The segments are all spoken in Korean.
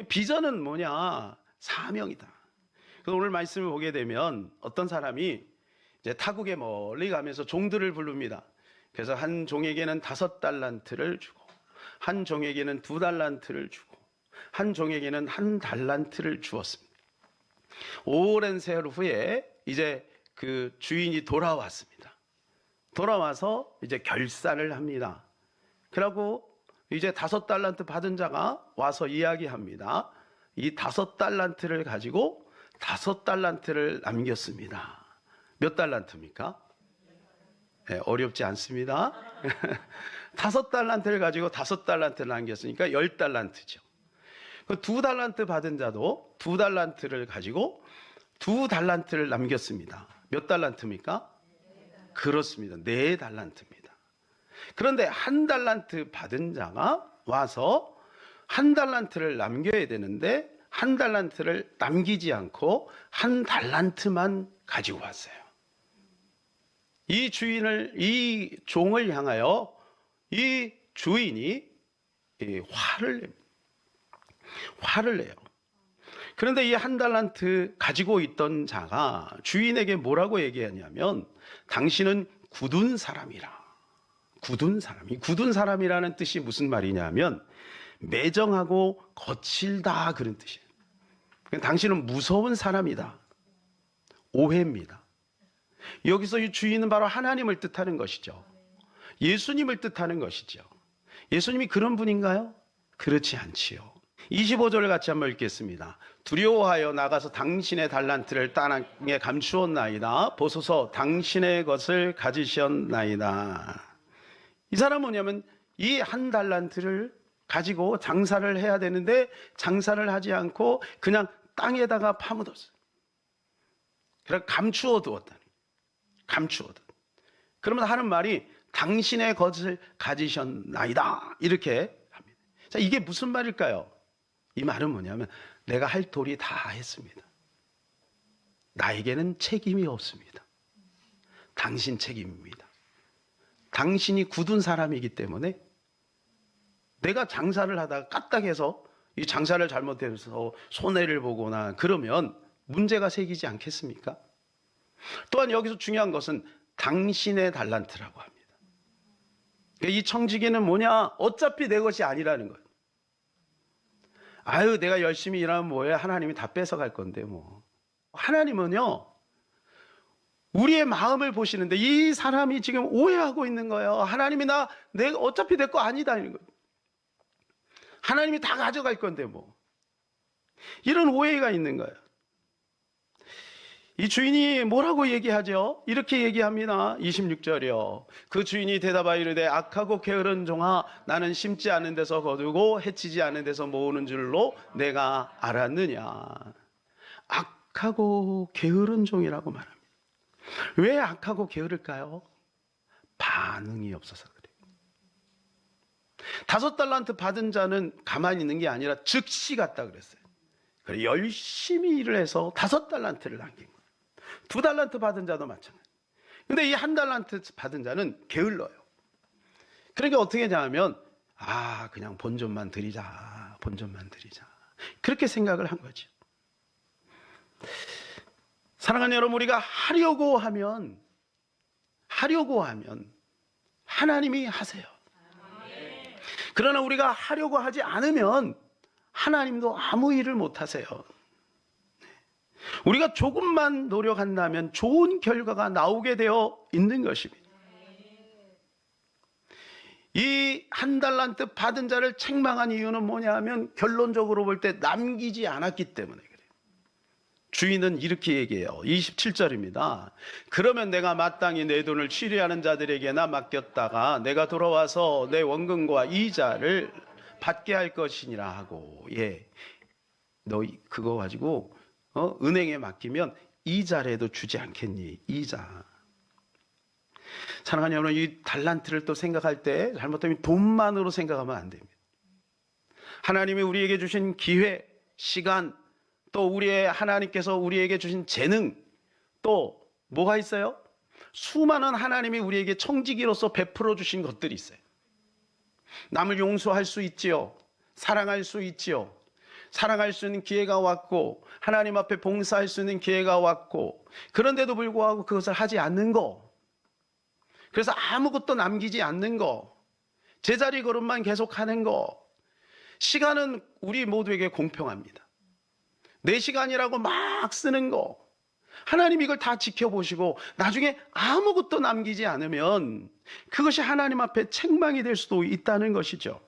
비전은 뭐냐? 사명이다. 그래서 오늘 말씀을 보게 되면 어떤 사람이 이제 타국에 멀리 가면서 종들을 부릅니다. 그래서 한 종에게는 5달란트를 주고, 한 종에게는 2달란트를 주고, 한 종에게는 1달란트를 주었습니다. 오랜 세월 후에 이제 그 주인이 돌아왔습니다. 돌아와서 이제 결산을 합니다. 그러고 이제 5달란트 받은 자가 와서 이야기합니다. 이 5달란트를 가지고 5달란트를 남겼습니다. 몇 달란트입니까? 네, 어렵지 않습니다. 5달란트를 가지고 5달란트를 남겼으니까 10달란트죠. 그 2달란트 받은 자도 2달란트를 가지고 2달란트를 남겼습니다. 몇 달란트입니까? 그렇습니다. 4달란트입니다. 그런데 1달란트 받은 자가 와서 1달란트를 남겨야 되는데 1달란트를 남기지 않고 1달란트만 가지고 왔어요. 이 종을 향하여 이 주인이 화를 내요. 그런데 이 1달란트 가지고 있던 자가 주인에게 뭐라고 얘기하냐면, 당신은 굳은 사람이라. 굳은 사람. 이 굳은 사람이라는 뜻이 무슨 말이냐면 매정하고 거칠다, 그런 뜻이에요. 당신은 무서운 사람이다. 오해입니다. 여기서 이 주인은 바로 하나님을 뜻하는 것이죠. 예수님을 뜻하는 것이죠. 예수님이 그런 분인가요? 그렇지 않지요. 25절을 같이 한번 읽겠습니다. 두려워하여 나가서 당신의 달란트를 땅에 감추었나이다. 보소서 당신의 것을 가지셨나이다. 이 사람은 뭐냐면 이 1달란트를 가지고 장사를 해야 되는데 장사를 하지 않고 그냥 땅에다가 파묻었어요. 그래서 감추어 두었다. 그러면서 하는 말이 당신의 것을 가지셨나이다, 이렇게 합니다. 자, 이게 무슨 말일까요? 이 말은 뭐냐면 내가 할 도리 다 했습니다. 나에게는 책임이 없습니다. 당신 책임입니다. 당신이 굳은 사람이기 때문에 내가 장사를 하다가 까딱해서 이 장사를 잘못해서 손해를 보거나 그러면 문제가 생기지 않겠습니까? 또한 여기서 중요한 것은 당신의 달란트라고 합니다. 이 청지기는 뭐냐? 어차피 내 것이 아니라는 거예요. 아유, 내가 열심히 일하면 뭐해? 하나님이 다 뺏어갈 건데 뭐. 하나님은요, 우리의 마음을 보시는데 이 사람이 지금 오해하고 있는 거예요. 하나님이 내가 어차피 내 거 아니다, 이런 거예요. 하나님이 다 가져갈 건데 뭐. 이런 오해가 있는 거예요. 이 주인이 뭐라고 얘기하죠? 이렇게 얘기합니다. 26절이요. 그 주인이 대답하여 이르되 악하고 게으른 종아, 나는 심지 않은 데서 거두고 해치지 않은 데서 모으는 줄로 내가 알았느냐. 악하고 게으른 종이라고 말합니다. 왜 악하고 게으를까요? 반응이 없어서 그래요. 5달란트 받은 자는 가만히 있는 게 아니라 즉시 갔다 그랬어요. 그래, 열심히 일을 해서 5달란트를 남긴 거예요. 2달란트 받은 자도 마찬가지. 근데 이 1달란트 받은 자는 게을러요. 그러니까 어떻게 하냐면, 그냥 본전만 드리자. 그렇게 생각을 한 거죠. 사랑하는 여러분, 우리가 하려고 하면 하나님이 하세요. 그러나 우리가 하려고 하지 않으면 하나님도 아무 일을 못 하세요. 우리가 조금만 노력한다면 좋은 결과가 나오게 되어 있는 것입니다. 이 1달란트 받은 자를 책망한 이유는 뭐냐 하면 결론적으로 볼 때 남기지 않았기 때문에 그래요. 주인은 이렇게 얘기해요. 27절입니다. 그러면 내가 마땅히 내 돈을 취리하는 자들에게나 맡겼다가 내가 돌아와서 내 원금과 이자를 받게 할 것이니라 하고. 너 그거 가지고 은행에 맡기면 이자라도 주지 않겠니? 이자. 사랑하는 여러분, 이 달란트를 또 생각할 때 잘못하면 돈만으로 생각하면 안 됩니다. 하나님이 우리에게 주신 기회, 시간, 또 하나님께서 우리에게 주신 재능, 또 뭐가 있어요? 수많은 하나님이 우리에게 청지기로서 베풀어 주신 것들이 있어요. 남을 용서할 수 있지요. 사랑할 수 있지요. 사랑할 수 있는 기회가 왔고 하나님 앞에 봉사할 수 있는 기회가 왔고 그런데도 불구하고 그것을 하지 않는 거, 그래서 아무것도 남기지 않는 거, 제자리 걸음만 계속하는 거. 시간은 우리 모두에게 공평합니다. 내 시간이라고 막 쓰는 거, 하나님 이걸 다 지켜보시고 나중에 아무것도 남기지 않으면 그것이 하나님 앞에 책망이 될 수도 있다는 것이죠.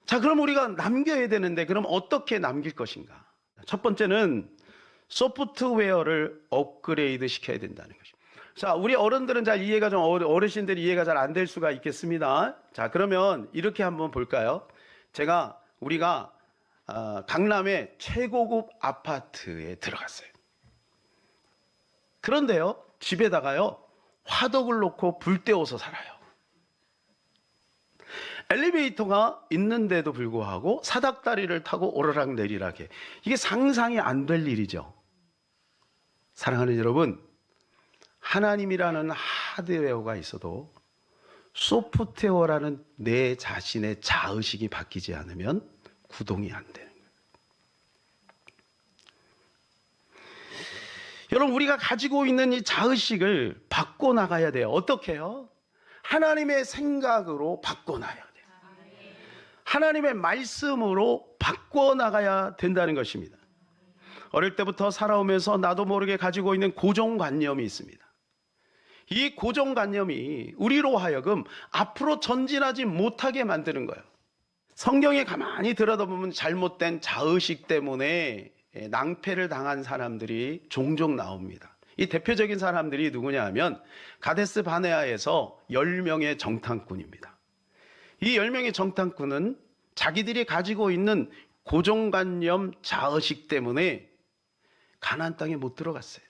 자, 그럼 우리가 남겨야 되는데 그럼 어떻게 남길 것인가? 첫 번째는 소프트웨어를 업그레이드 시켜야 된다는 것입니다. 자, 우리 어른들은 잘 이해가 좀, 어르신들이 이해가 잘 안 될 수가 있겠습니다. 자, 그러면 이렇게 한번 볼까요? 우리가 강남의 최고급 아파트에 들어갔어요. 그런데요, 집에다가요, 화덕을 놓고 불 때워서 살아요. 엘리베이터가 있는데도 불구하고 사닥다리를 타고 오르락 내리락 해. 이게 상상이 안 될 일이죠. 사랑하는 여러분, 하나님이라는 하드웨어가 있어도 소프트웨어라는 내 자신의 자의식이 바뀌지 않으면 구동이 안 되는 거예요. 여러분, 우리가 가지고 있는 이 자의식을 바꿔나가야 돼요. 어떻게 해요? 하나님의 생각으로 바꿔놔야 돼요. 하나님의 말씀으로 바꿔나가야 된다는 것입니다. 어릴 때부터 살아오면서 나도 모르게 가지고 있는 고정관념이 있습니다. 이 고정관념이 우리로 하여금 앞으로 전진하지 못하게 만드는 거예요. 성경에 가만히 들여다보면 잘못된 자의식 때문에 낭패를 당한 사람들이 종종 나옵니다. 이 대표적인 사람들이 누구냐 하면 가데스 바네아에서 10명의 정탐꾼입니다. 이 10명의 정탐꾼은 자기들이 가지고 있는 고정관념 자의식 때문에 가나안 땅에 못 들어갔어요.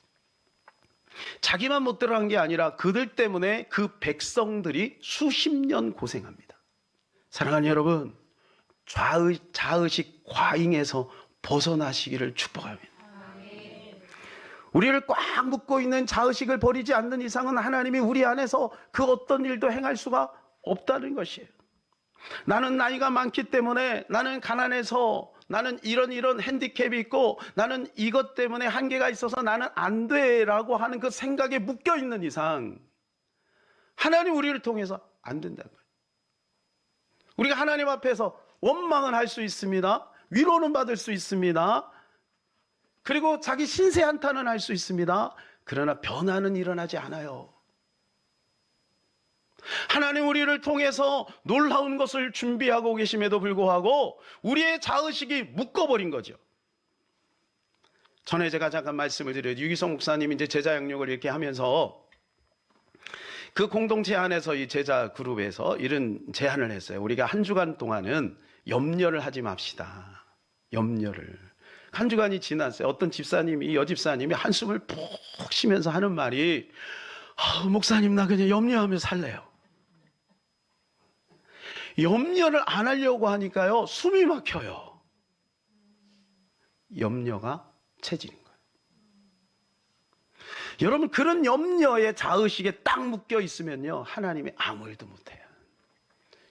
자기만 못 들어간 게 아니라 그들 때문에 그 백성들이 수십 년 고생합니다. 사랑하는 여러분, 자의식 과잉에서 벗어나시기를 축복합니다. 우리를 꽉 묶고 있는 자의식을 버리지 않는 이상은 하나님이 우리 안에서 그 어떤 일도 행할 수가 없다는 것이에요. 나는 나이가 많기 때문에, 나는 가난해서, 나는 이런 핸디캡이 있고, 나는 이것 때문에 한계가 있어서 나는 안 돼라고 하는 그 생각에 묶여 있는 이상 하나님 우리를 통해서 안 된다는 거예요. 우리가 하나님 앞에서 원망은 할 수 있습니다. 위로는 받을 수 있습니다. 그리고 자기 신세 한탄은 할 수 있습니다. 그러나 변화는 일어나지 않아요. 하나님 우리를 통해서 놀라운 것을 준비하고 계심에도 불구하고 우리의 자의식이 묶어버린 거죠. 전에 제가 잠깐 말씀을 드려요. 유기성 목사님이 이제 제자 양육을 이렇게 하면서 그 공동체 안에서 이 제자 그룹에서 이런 제안을 했어요. 우리가 한 주간 동안은 염려를 하지 맙시다. 염려를. 한 주간이 지났어요. 어떤 집사님이, 여집사님이 한숨을 푹 쉬면서 하는 말이, 목사님 나 그냥 염려하며 살래요. 염려를 안 하려고 하니까요, 숨이 막혀요. 염려가 체질인 거예요. 여러분, 그런 염려의 자의식에 딱 묶여 있으면요, 하나님이 아무 일도 못해요.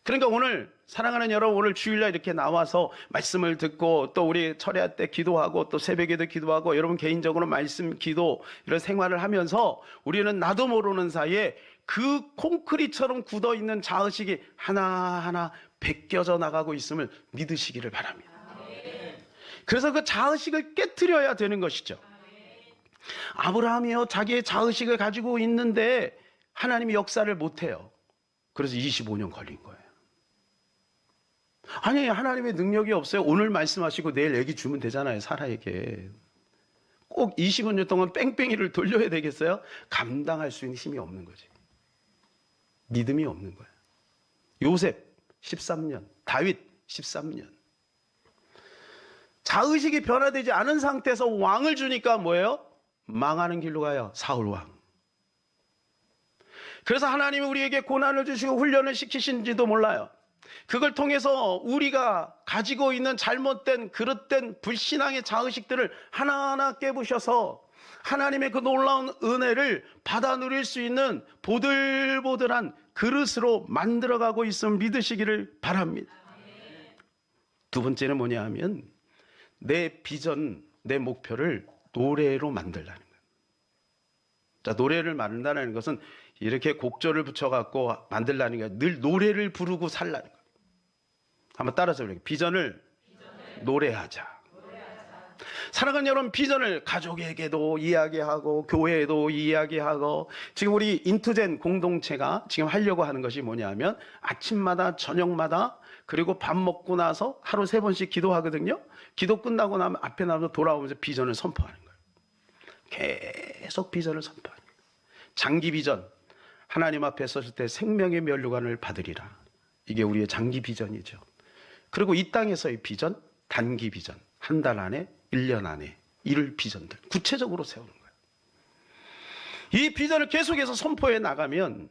그러니까 오늘 사랑하는 여러분, 오늘 주일날 이렇게 나와서 말씀을 듣고 또 우리 철야 때 기도하고 또 새벽에도 기도하고 여러분 개인적으로 말씀 기도 이런 생활을 하면서 우리는 나도 모르는 사이에 그 콘크리트처럼 굳어있는 자의식이 하나하나 벗겨져 나가고 있음을 믿으시기를 바랍니다. 그래서 그 자의식을 깨트려야 되는 것이죠. 아브라함이요, 자기의 자의식을 가지고 있는데 하나님이 역사를 못해요. 그래서 25년 걸린 거예요. 아니, 하나님의 능력이 없어요. 오늘 말씀하시고 내일 얘기 주면 되잖아요, 사라에게. 꼭 25년 동안 뺑뺑이를 돌려야 되겠어요? 감당할 수 있는 힘이 없는 거지. 믿음이 없는 거예요. 요셉 13년, 다윗 13년. 자의식이 변화되지 않은 상태에서 왕을 주니까 뭐예요? 망하는 길로 가요. 사울 왕. 그래서 하나님이 우리에게 고난을 주시고 훈련을 시키신지도 몰라요. 그걸 통해서 우리가 가지고 있는 잘못된 그릇된 불신앙의 자의식들을 하나하나 깨부셔서 하나님의 그 놀라운 은혜를 받아 누릴 수 있는 보들보들한 그릇으로 만들어가고 있음을 믿으시기를 바랍니다. 두 번째는 뭐냐 하면 내 비전, 내 목표를 노래로 만들라는 거예요. 자, 노래를 만든다는 것은 이렇게 곡조를 붙여갖고 만들라는 게 늘 노래를 부르고 살라는 거예요. 한번 따라서 그래요. 비전을 노래하자. 사랑하는 여러분, 비전을 가족에게도 이야기하고 교회에도 이야기하고, 지금 우리 인투젠 공동체가 지금 하려고 하는 것이 뭐냐면 아침마다 저녁마다 그리고 밥 먹고 나서 하루 3번씩 기도하거든요. 기도 끝나고 나면 앞에 나와서 돌아오면서 비전을 선포하는 거예요. 계속 비전을 선포하는 거예요. 장기 비전, 하나님 앞에 섰을 때 생명의 면류관을 받으리라. 이게 우리의 장기 비전이죠. 그리고 이 땅에서의 비전, 단기 비전, 한 달 안에 1년 안에 이룰 비전들 구체적으로 세우는 거예요. 이 비전을 계속해서 선포해 나가면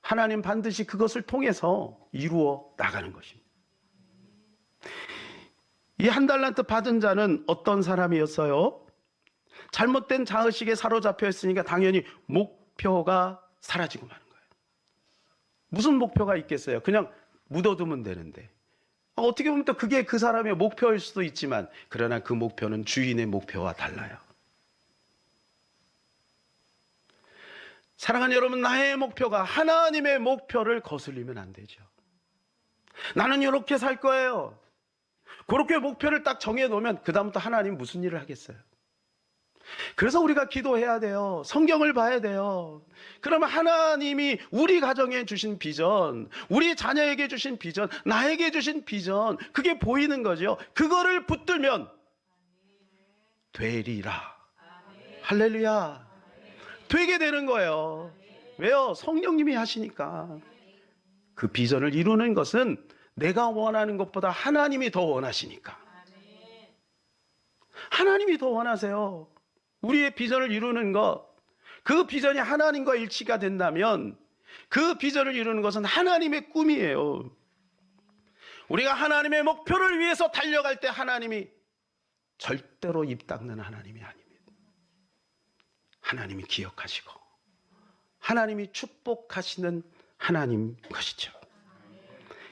하나님 반드시 그것을 통해서 이루어 나가는 것입니다. 이 한 달란트 받은 자는 어떤 사람이었어요? 잘못된 자의식에 사로잡혀 있으니까 당연히 목표가 사라지고 마는 거예요. 무슨 목표가 있겠어요? 그냥 묻어두면 되는데, 어떻게 보면 또 그게 그 사람의 목표일 수도 있지만, 그러나 그 목표는 주인의 목표와 달라요. 사랑하는 여러분, 나의 목표가 하나님의 목표를 거슬리면 안 되죠. 나는 이렇게 살 거예요. 그렇게 목표를 딱 정해놓으면 그 다음부터 하나님 무슨 일을 하겠어요? 그래서 우리가 기도해야 돼요. 성경을 봐야 돼요. 그러면 하나님이 우리 가정에 주신 비전, 우리 자녀에게 주신 비전, 나에게 주신 비전, 그게 보이는 거죠. 그거를 붙들면 되리라. 할렐루야. 되게 되는 거예요. 왜요? 성령님이 하시니까. 그 비전을 이루는 것은 내가 원하는 것보다 하나님이 더 원하시니까. 하나님이 더 원하세요. 우리의 비전을 이루는 것, 그 비전이 하나님과 일치가 된다면 그 비전을 이루는 것은 하나님의 꿈이에요. 우리가 하나님의 목표를 위해서 달려갈 때 하나님이 절대로 입 닦는 하나님이 아닙니다. 하나님이 기억하시고 하나님이 축복하시는 하나님 것이죠.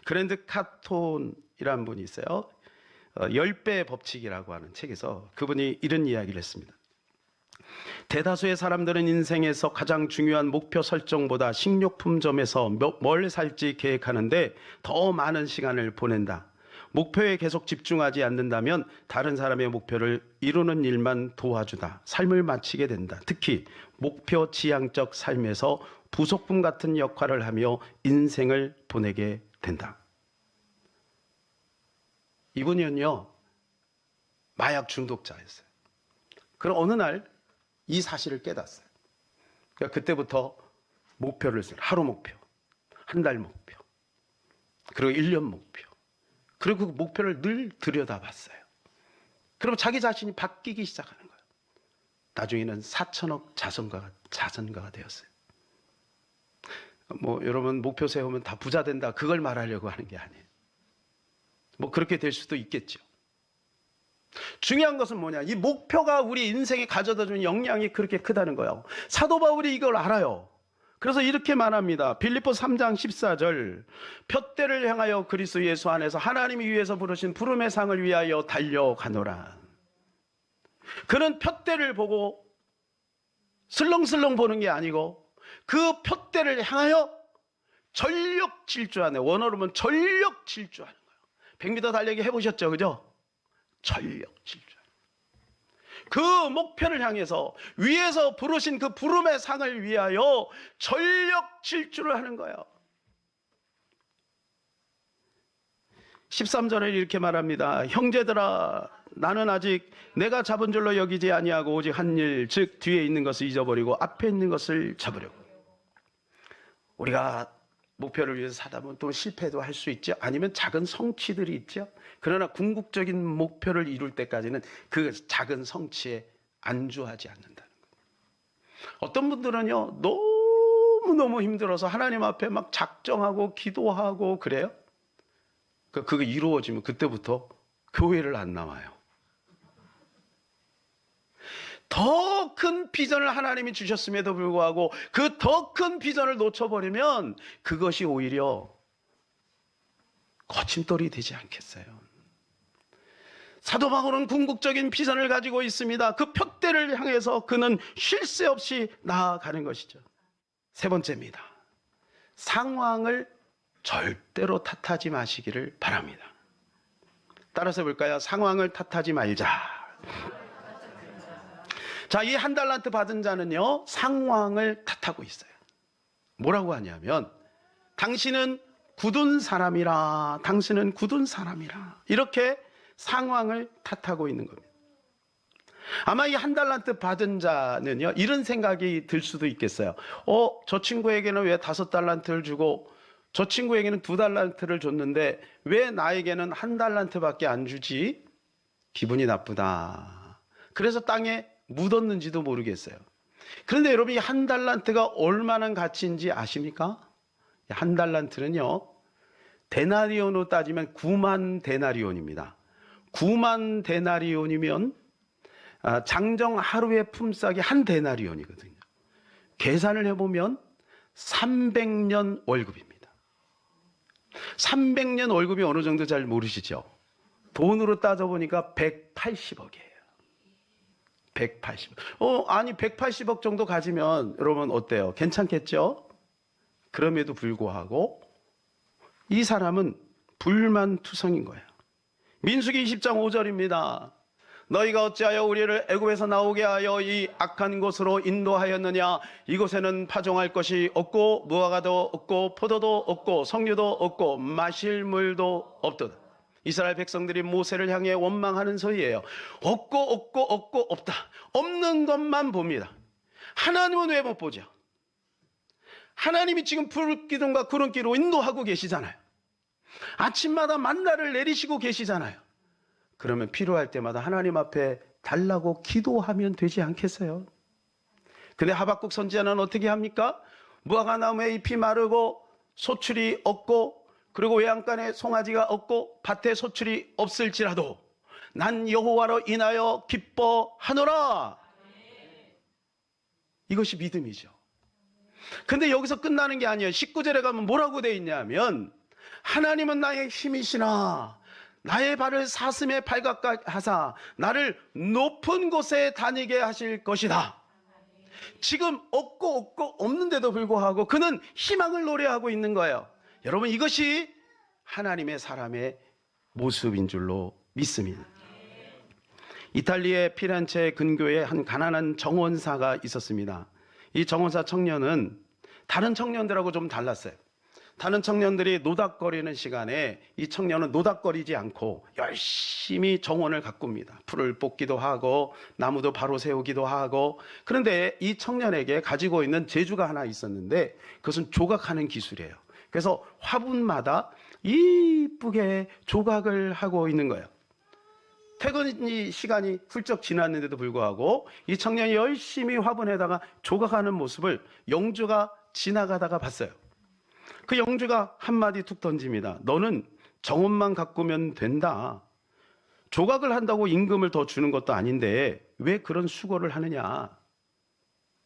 그랜드 카톤이라는 분이 있어요. 10배 법칙이라고 하는 책에서 그분이 이런 이야기를 했습니다. 대다수의 사람들은 인생에서 가장 중요한 목표 설정보다 식료품점에서 뭘 살지 계획하는데 더 많은 시간을 보낸다. 목표에 계속 집중하지 않는다면 다른 사람의 목표를 이루는 일만 도와주다 삶을 마치게 된다. 특히 목표 지향적 삶에서 부속품 같은 역할을 하며 인생을 보내게 된다. 이분이요, 마약 중독자였어요. 그럼 어느 날 이 사실을 깨닫어요. 그러니까 그때부터 목표를 써요. 하루 목표, 한 달 목표, 그리고 1년 목표. 그리고 그 목표를 늘 들여다봤어요. 그럼 자기 자신이 바뀌기 시작하는 거예요. 나중에는 4천억 자선가가 되었어요. 여러분 목표 세우면 다 부자 된다, 그걸 말하려고 하는 게 아니에요. 그렇게 될 수도 있겠죠. 중요한 것은 뭐냐? 이 목표가 우리 인생에 가져다 주는 영향이 그렇게 크다는 거예요. 사도 바울이 이걸 알아요. 그래서 이렇게 말합니다. 빌립보 3장 14절. 푯대를 향하여 그리스도 예수 안에서 하나님이 위해서 부르신 부름의 상을 위하여 달려가노라. 그는 푯대를 보고 슬렁슬렁 보는 게 아니고 그 푯대를 향하여 전력 질주하네. 원어로 보면 전력 질주하는 거예요. 100m 달리기 해보셨죠? 그죠? 전력 질주. 그 목표를 향해서 위에서 부르신 그 부름의 상을 위하여 전력 질주를 하는 거예요. 13절에 이렇게 말합니다. 형제들아, 나는 아직 내가 잡은 줄로 여기지 아니하고 오직 한 일, 즉 뒤에 있는 것을 잊어버리고 앞에 있는 것을 잡으려고. 우리가 목표를 위해서 사다 보면 또 실패도 할 수 있죠. 아니면 작은 성취들이 있죠. 그러나 궁극적인 목표를 이룰 때까지는 그 작은 성취에 안주하지 않는다는 거예요. 어떤 분들은요, 너무너무 힘들어서 하나님 앞에 막 작정하고 기도하고 그래요. 그거 이루어지면 그때부터 교회를 안 나와요. 더 큰 비전을 하나님이 주셨음에도 불구하고 그 더 큰 비전을 놓쳐버리면 그것이 오히려 거침돌이 되지 않겠어요. 사도 바울은 궁극적인 비전을 가지고 있습니다. 그 표대를 향해서 그는 쉴 새 없이 나아가는 것이죠. 세 번째입니다. 상황을 절대로 탓하지 마시기를 바랍니다. 따라서 볼까요? 상황을 탓하지 말자. 자, 이 한 달란트 받은 자는요, 상황을 탓하고 있어요. 뭐라고 하냐면, 당신은 굳은 사람이라, 당신은 굳은 사람이라. 이렇게 상황을 탓하고 있는 겁니다. 아마 이 한 달란트 받은 자는요, 이런 생각이 들 수도 있겠어요. 저 친구에게는 왜 5달란트를 주고 저 친구에게는 2달란트를 줬는데 왜 나에게는 1달란트밖에 안 주지? 기분이 나쁘다. 그래서 땅에 묻었는지도 모르겠어요. 그런데 여러분, 이 1달란트가 얼마나 가치인지 아십니까? 1달란트는요, 데나리온으로 따지면 9만 데나리온입니다. 9만 데나리온이면 장정 하루의 품삯이 1데나리온이거든요. 계산을 해보면 300년 월급입니다. 300년 월급이 어느 정도 잘 모르시죠? 돈으로 따져보니까 180억이에요. 180억. 아니 180억 정도 가지면 여러분 어때요? 괜찮겠죠? 그럼에도 불구하고 이 사람은 불만투성인 거예요. 민수기 20장 5절입니다. 너희가 어찌하여 우리를 애굽에서 나오게 하여 이 악한 곳으로 인도하였느냐? 이곳에는 파종할 것이 없고 무화과도 없고 포도도 없고 석류도 없고 마실 물도 없도다. 이스라엘 백성들이 모세를 향해 원망하는 소리예요. 없고 없다. 없는 것만 봅니다. 하나님은 왜 못 보죠? 하나님이 지금 불기둥과 구름기로 인도하고 계시잖아요. 아침마다 만나를 내리시고 계시잖아요. 그러면 필요할 때마다 하나님 앞에 달라고 기도하면 되지 않겠어요? 근데 하박국 선지자는 어떻게 합니까? 무화과나무에 잎이 마르고 소출이 없고 그리고 외양간에 송아지가 없고 밭에 소출이 없을지라도 난 여호와로 인하여 기뻐하노라. 이것이 믿음이죠. 근데 여기서 끝나는 게 아니에요. 19절에 가면 뭐라고 돼 있냐면, 하나님은 나의 힘이시나 나의 발을 사슴에 발각하게 하사 나를 높은 곳에 다니게 하실 것이다. 지금 없고 없는데도 불구하고 그는 희망을 노래하고 있는 거예요. 여러분, 이것이 하나님의 사람의 모습인 줄로 믿습니다. 이탈리아의 피렌체 근교에 한 가난한 정원사가 있었습니다. 이 정원사 청년은 다른 청년들하고 좀 달랐어요. 다른 청년들이 노닥거리는 시간에 이 청년은 노닥거리지 않고 열심히 정원을 가꿉니다. 풀을 뽑기도 하고 나무도 바로 세우기도 하고. 그런데 이 청년에게 가지고 있는 재주가 하나 있었는데 그것은 조각하는 기술이에요. 그래서 화분마다 이쁘게 조각을 하고 있는 거예요. 퇴근 시간이 훌쩍 지났는데도 불구하고 이 청년이 열심히 화분에다가 조각하는 모습을 영주가 지나가다가 봤어요. 그 영주가 한마디 툭 던집니다. 너는 정원만 가꾸면 된다. 조각을 한다고 임금을 더 주는 것도 아닌데 왜 그런 수고를 하느냐.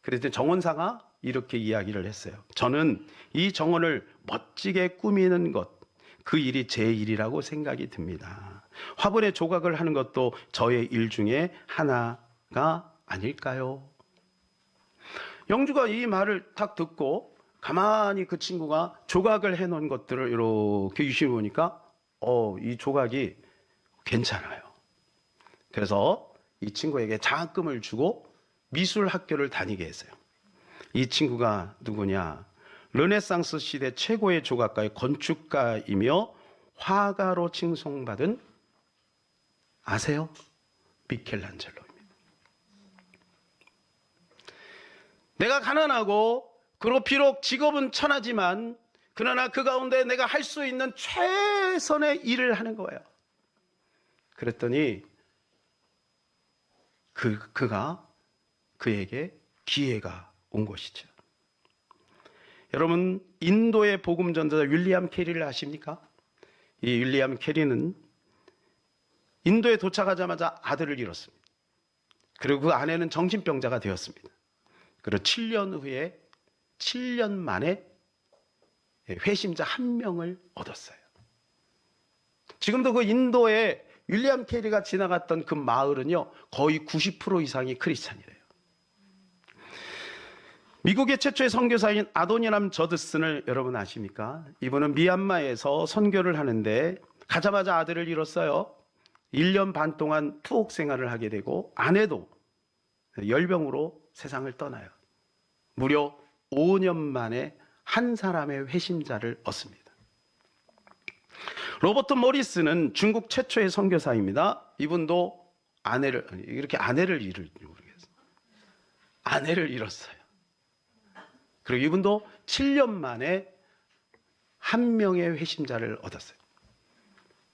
그랬더니 정원사가 이렇게 이야기를 했어요. 저는 이 정원을 멋지게 꾸미는 것, 그 일이 제 일이라고 생각이 듭니다. 화분에 조각을 하는 것도 저의 일 중에 하나가 아닐까요? 영주가 이 말을 딱 듣고 가만히 그 친구가 조각을 해놓은 것들을 이렇게 유심히 보니까 이 조각이 괜찮아요. 그래서 이 친구에게 장학금을 주고 미술 학교를 다니게 했어요. 이 친구가 누구냐? 르네상스 시대 최고의 조각가의 건축가이며 화가로 칭송받은, 아세요? 미켈란젤로입니다. 내가 가난하고 그리고 비록 직업은 천하지만 그러나 그 가운데 내가 할 수 있는 최선의 일을 하는 거예요. 그랬더니 그가 그에게 기회가 온 것이죠. 여러분, 인도의 복음 전도자 윌리엄 캐리를 아십니까? 이 윌리엄 캐리는 인도에 도착하자마자 아들을 잃었습니다. 그리고 그 아내는 정신병자가 되었습니다. 그리고 7년 만에 회심자 1명을 얻었어요. 지금도 그 인도의 윌리엄 캐리가 지나갔던 그 마을은요, 거의 90% 이상이 크리스찬이래요. 미국의 최초의 선교사인 아도니람 저드슨을 여러분 아십니까? 이분은 미얀마에서 선교를 하는데 가자마자 아들을 잃었어요. 1년 반 동안 투옥 생활을 하게 되고 아내도 열병으로 세상을 떠나요. 무려 5년 만에 한 사람의 회심자를 얻습니다. 로버트 모리스는 중국 최초의 선교사입니다. 이분도 아내를 잃을지 모르겠어요. 아내를 잃었어요. 그리고 이분도 7년 만에 한 명의 회심자를 얻었어요.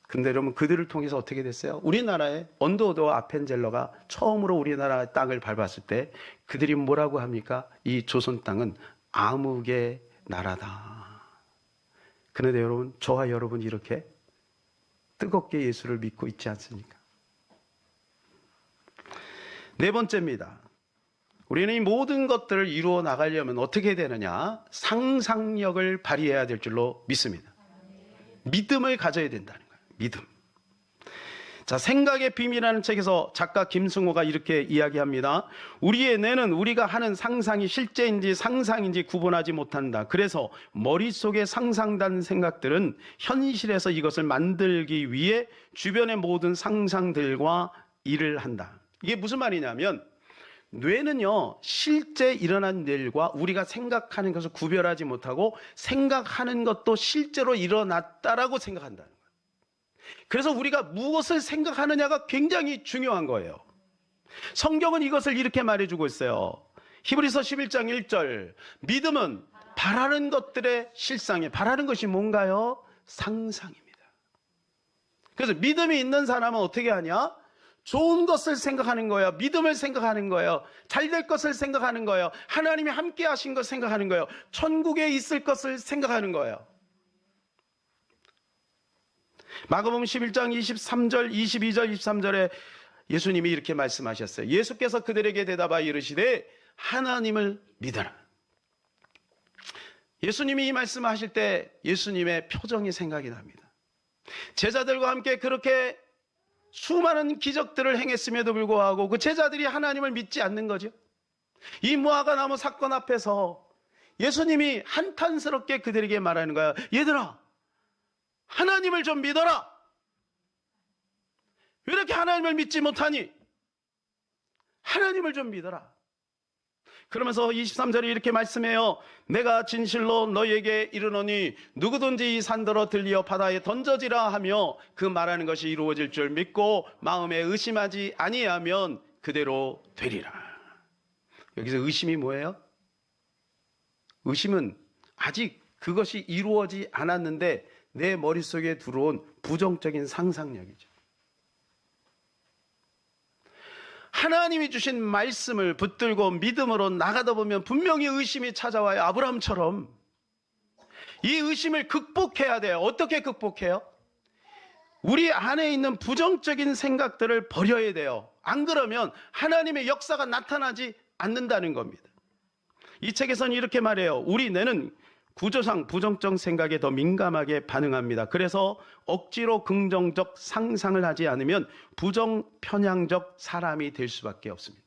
근데 여러분, 그들을 통해서 어떻게 됐어요? 우리나라의 언더우드와 아펜젤러가 처음으로 우리나라 땅을 밟았을 때 그들이 뭐라고 합니까? 이 조선 땅은 암흑의 나라다. 그런데 여러분, 저와 여러분이 이렇게 뜨겁게 예수를 믿고 있지 않습니까? 네 번째입니다. 우리는 이 모든 것들을 이루어 나가려면 어떻게 되느냐? 상상력을 발휘해야 될 줄로 믿습니다. 믿음을 가져야 된다는 거예요. 믿음. 자, 생각의 비밀이라는 책에서 작가 김승호가 이렇게 이야기합니다. 우리의 뇌는 우리가 하는 상상이 실제인지 상상인지 구분하지 못한다. 그래서 머릿속에 상상된 생각들은 현실에서 이것을 만들기 위해 주변의 모든 상상들과 일을 한다. 이게 무슨 말이냐면, 뇌는요, 실제 일어난 일과 우리가 생각하는 것을 구별하지 못하고 생각하는 것도 실제로 일어났다라고 생각한다는 거예요. 그래서 우리가 무엇을 생각하느냐가 굉장히 중요한 거예요. 성경은 이것을 이렇게 말해주고 있어요. 히브리서 11장 1절, 믿음은 바라는 것들의 실상이에요. 바라는 것이 뭔가요? 상상입니다. 그래서 믿음이 있는 사람은 어떻게 하냐? 좋은 것을 생각하는 거예요. 믿음을 생각하는 거예요. 잘 될 것을 생각하는 거예요. 하나님이 함께 하신 것을 생각하는 거예요. 천국에 있을 것을 생각하는 거예요. 마가복음 11장 23절, 22절, 23절에 예수님이 이렇게 말씀하셨어요. 예수께서 그들에게 대답하여 이르시되 하나님을 믿어라. 예수님이 이 말씀하실 때 예수님의 표정이 생각이 납니다. 제자들과 함께 그렇게 수많은 기적들을 행했음에도 불구하고 그 제자들이 하나님을 믿지 않는 거죠. 이 무화과 나무 사건 앞에서 예수님이 한탄스럽게 그들에게 말하는 거야. 얘들아, 하나님을 좀 믿어라. 왜 이렇게 하나님을 믿지 못하니? 하나님을 좀 믿어라. 그러면서 23절에 이렇게 말씀해요. 내가 진실로 너희에게 이르노니 누구든지 이 산더러 들리어 바다에 던져지라 하며 그 말하는 것이 이루어질 줄 믿고 마음에 의심하지 아니하면 그대로 되리라. 여기서 의심이 뭐예요? 의심은 아직 그것이 이루어지지 않았는데 내 머릿속에 들어온 부정적인 상상력이죠. 하나님이 주신 말씀을 붙들고 믿음으로 나가다 보면 분명히 의심이 찾아와요. 아브라함처럼. 이 의심을 극복해야 돼요. 어떻게 극복해요? 우리 안에 있는 부정적인 생각들을 버려야 돼요. 안 그러면 하나님의 역사가 나타나지 않는다는 겁니다. 이 책에서는 이렇게 말해요. 우리 뇌는 구조상 부정적 생각에 더 민감하게 반응합니다. 그래서 억지로 긍정적 상상을 하지 않으면 부정 편향적 사람이 될 수밖에 없습니다.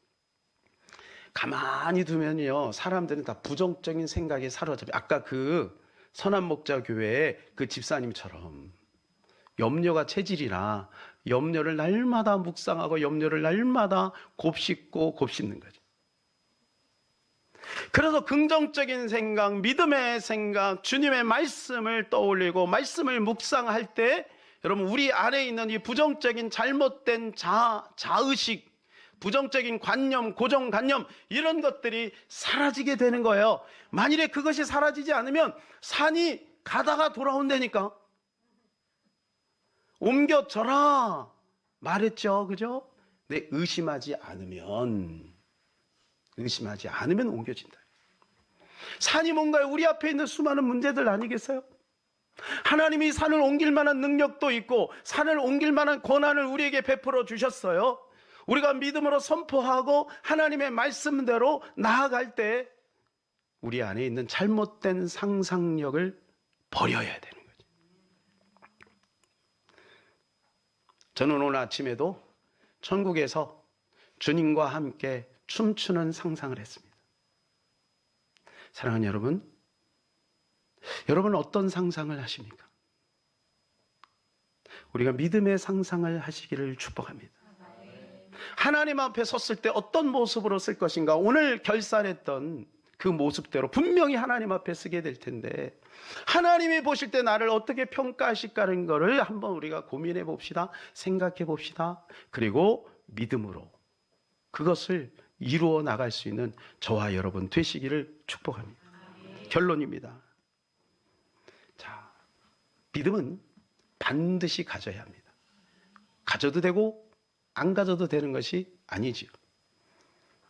가만히 두면요, 사람들은 다 부정적인 생각에 사로잡혀요. 아까 그 선한목자교회의 그 집사님처럼 염려가 체질이라 염려를 날마다 묵상하고 염려를 날마다 곱씹고 곱씹는 거죠. 그래서 긍정적인 생각, 믿음의 생각, 주님의 말씀을 떠올리고 말씀을 묵상할 때 여러분, 우리 안에 있는 이 부정적인 잘못된 자의식, 부정적인 관념, 고정관념, 이런 것들이 사라지게 되는 거예요. 만일에 그것이 사라지지 않으면 산이 가다가 돌아온다니까. 옮겨져라 말했죠, 그죠? 근데 의심하지 않으면 옮겨진다. 산이 뭔가요? 우리 앞에 있는 수많은 문제들 아니겠어요? 하나님이 산을 옮길 만한 능력도 있고 산을 옮길 만한 권한을 우리에게 베풀어 주셨어요. 우리가 믿음으로 선포하고 하나님의 말씀대로 나아갈 때 우리 안에 있는 잘못된 상상력을 버려야 되는 거죠. 저는 오늘 아침에도 천국에서 주님과 함께 춤추는 상상을 했습니다. 사랑하는 여러분, 여러분 어떤 상상을 하십니까? 우리가 믿음의 상상을 하시기를 축복합니다. 하나님 앞에 섰을 때 어떤 모습으로 쓸 것인가, 오늘 결산했던 그 모습대로 분명히 하나님 앞에 쓰게 될 텐데, 하나님이 보실 때 나를 어떻게 평가하실까는 것을 한번 우리가 고민해 봅시다. 생각해 봅시다. 그리고 믿음으로 그것을 이루어 나갈 수 있는 저와 여러분 되시기를 축복합니다. 결론입니다. 자, 믿음은 반드시 가져야 합니다. 가져도 되고 안 가져도 되는 것이 아니지요.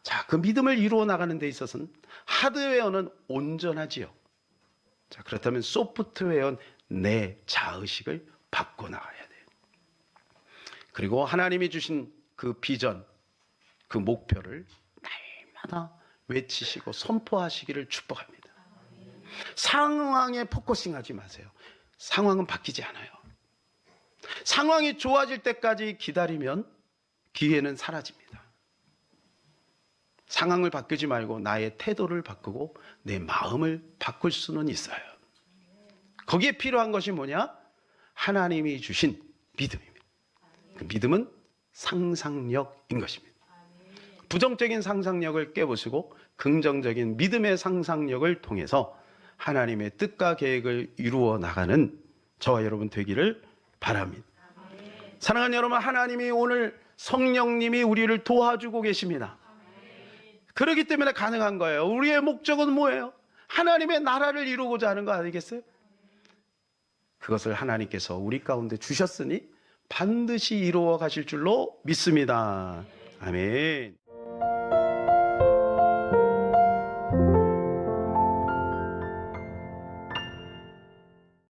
자, 그 믿음을 이루어 나가는 데 있어서는 하드웨어는 온전하지요. 자, 그렇다면 소프트웨어는 내 자의식을 바꿔 나가야 돼요. 그리고 하나님이 주신 그 비전, 그 목표를 날마다 외치시고 선포하시기를 축복합니다. 상황에 포커싱하지 마세요. 상황은 바뀌지 않아요. 상황이 좋아질 때까지 기다리면 기회는 사라집니다. 상황을 바꾸지 말고 나의 태도를 바꾸고 내 마음을 바꿀 수는 있어요. 거기에 필요한 것이 뭐냐? 하나님이 주신 믿음입니다. 그 믿음은 상상력인 것입니다. 부정적인 상상력을 깨부수고 긍정적인 믿음의 상상력을 통해서 하나님의 뜻과 계획을 이루어 나가는 저와 여러분 되기를 바랍니다. 사랑하는 여러분, 하나님이 오늘 성령님이 우리를 도와주고 계십니다. 그렇기 때문에 가능한 거예요. 우리의 목적은 뭐예요? 하나님의 나라를 이루고자 하는 거 아니겠어요? 그것을 하나님께서 우리 가운데 주셨으니 반드시 이루어 가실 줄로 믿습니다. 아멘.